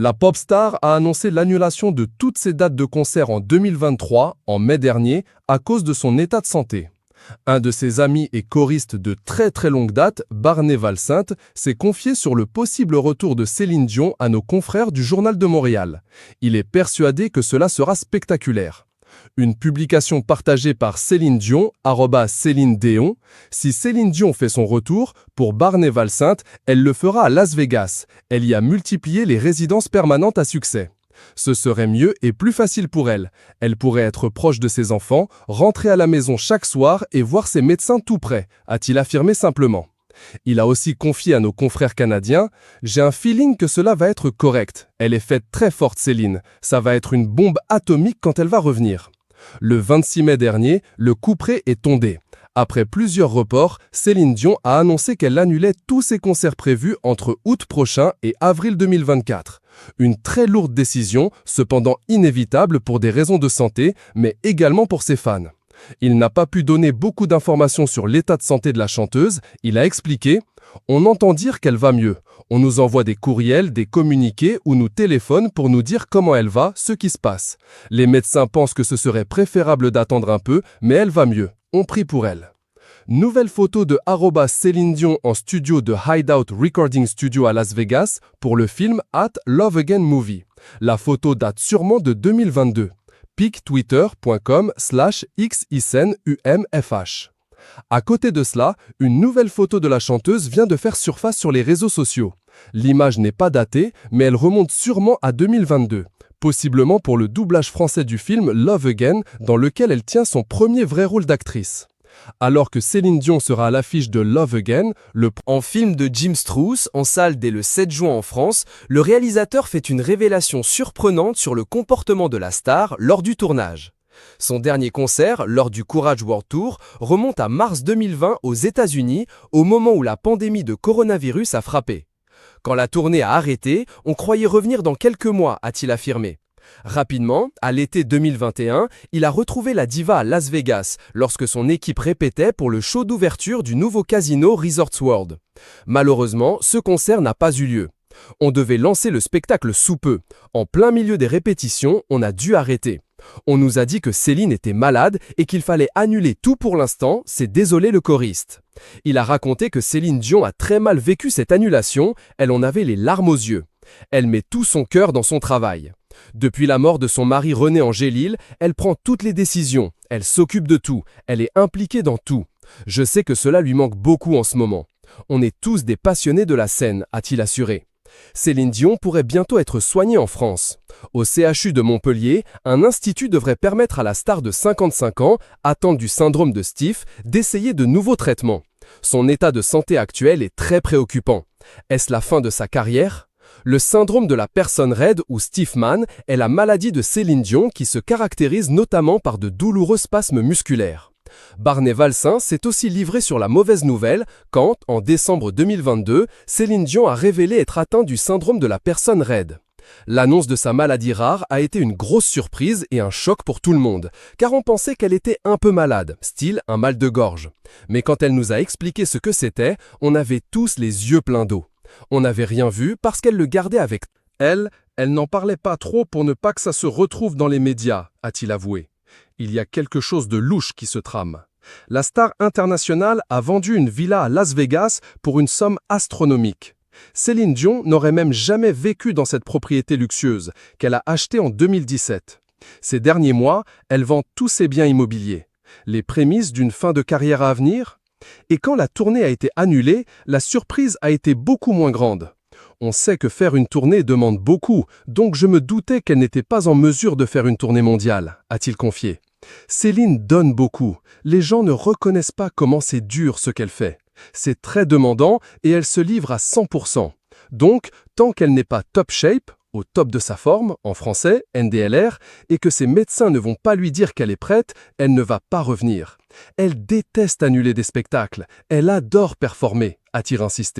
La pop star a annoncé l'annulation de toutes ses dates de concert en 2023, en mai dernier, à cause de son état de santé. Un de ses amis et choristes de très longue date, Barney Valsinte, s'est confié sur le possible retour de Céline Dion à nos confrères du Journal de Montréal. Il est persuadé que cela sera spectaculaire. Une publication partagée par Céline Dion, @Céline Déon. Si Céline Dion fait son retour, pour Barney Valsinte, elle le fera à Las Vegas. Elle y a multiplié les résidences permanentes à succès. Ce serait mieux et plus facile pour elle. Elle pourrait être proche de ses enfants, rentrer à la maison chaque soir et voir ses médecins tout près, a-t-il affirmé simplement. Il a aussi confié à nos confrères canadiens « J'ai un feeling que cela va être correct. Elle est faite très forte, Céline. Ça va être une bombe atomique quand elle va revenir. » Le 26 mai dernier, le couperet est tombé. Après plusieurs reports, Céline Dion a annoncé qu'elle annulait tous ses concerts prévus entre août prochain et avril 2024. Une très lourde décision, cependant inévitable pour des raisons de santé, mais également pour ses fans. Il n'a pas pu donner beaucoup d'informations sur l'état de santé de la chanteuse. Il a expliqué « On entend dire qu'elle va mieux. On nous envoie des courriels, des communiqués ou nous téléphone pour nous dire comment elle va, ce qui se passe. Les médecins pensent que ce serait préférable d'attendre un peu, mais elle va mieux. On prie pour elle. » Nouvelle photo de @Céline Dion en studio de Hideout Recording Studio à Las Vegas pour le film @Love Again Movie. La photo date sûrement de 2022. pic.twitter.com/xisnumfh. À côté de cela, une nouvelle photo de la chanteuse vient de faire surface sur les réseaux sociaux. L'image n'est pas datée, mais elle remonte sûrement à 2022, possiblement pour le doublage français du film Love Again, dans lequel elle tient son premier vrai rôle d'actrice. Alors que Céline Dion sera à l'affiche de Love Again, En film de Jim Struess, en salle dès le 7 juin en France, le réalisateur fait une révélation surprenante sur le comportement de la star lors du tournage. Son dernier concert, lors du Courage World Tour, remonte à mars 2020 aux États-Unis, au moment où la pandémie de coronavirus a frappé. Quand la tournée a arrêté, on croyait revenir dans quelques mois, a-t-il affirmé. Rapidement, à l'été 2021, il a retrouvé la diva à Las Vegas, lorsque son équipe répétait pour le show d'ouverture du nouveau casino Resorts World. Malheureusement, ce concert n'a pas eu lieu. On devait lancer le spectacle sous peu. En plein milieu des répétitions, on a dû arrêter. On nous a dit que Céline était malade et qu'il fallait annuler tout pour l'instant, s'est désolé le choriste. Il a raconté que Céline Dion a très mal vécu cette annulation, elle en avait les larmes aux yeux. Elle met tout son cœur dans son travail. Depuis la mort de son mari René Angélil, elle prend toutes les décisions, elle s'occupe de tout, elle est impliquée dans tout. Je sais que cela lui manque beaucoup en ce moment. On est tous des passionnés de la scène, a-t-il assuré. Céline Dion pourrait bientôt être soignée en France. Au CHU de Montpellier, un institut devrait permettre à la star de 55 ans, atteinte du syndrome de Stiff, d'essayer de nouveaux traitements. Son état de santé actuel est très préoccupant. Est-ce la fin de sa carrière ? Le syndrome de la personne raide ou Stiffman est la maladie de Céline Dion qui se caractérise notamment par de douloureux spasmes musculaires. Barney Valsinte s'est aussi livré sur la mauvaise nouvelle quand, en décembre 2022, Céline Dion a révélé être atteinte du syndrome de la personne raide. L'annonce de sa maladie rare a été une grosse surprise et un choc pour tout le monde, car on pensait qu'elle était un peu malade, style un mal de gorge. Mais quand elle nous a expliqué ce que c'était, on avait tous les yeux pleins d'eau. On n'avait rien vu parce qu'elle le gardait avec elle. Elle n'en parlait pas trop pour ne pas que ça se retrouve dans les médias, a-t-il avoué. Il y a quelque chose de louche qui se trame. La star internationale a vendu une villa à Las Vegas pour une somme astronomique. Céline Dion n'aurait même jamais vécu dans cette propriété luxueuse qu'elle a achetée en 2017. Ces derniers mois, elle vend tous ses biens immobiliers. Les prémices d'une fin de carrière à venir ? Et quand la tournée a été annulée, la surprise a été beaucoup moins grande. On sait que faire une tournée demande beaucoup, donc je me doutais qu'elle n'était pas en mesure de faire une tournée mondiale, a-t-il confié. Céline donne beaucoup. Les gens ne reconnaissent pas comment c'est dur ce qu'elle fait. C'est très demandant et elle se livre à 100%. Donc, tant qu'elle n'est pas top shape, au top de sa forme, en français, NDLR, et que ses médecins ne vont pas lui dire qu'elle est prête, elle ne va pas revenir. Elle déteste annuler des spectacles. Elle adore performer, a-t-il insisté.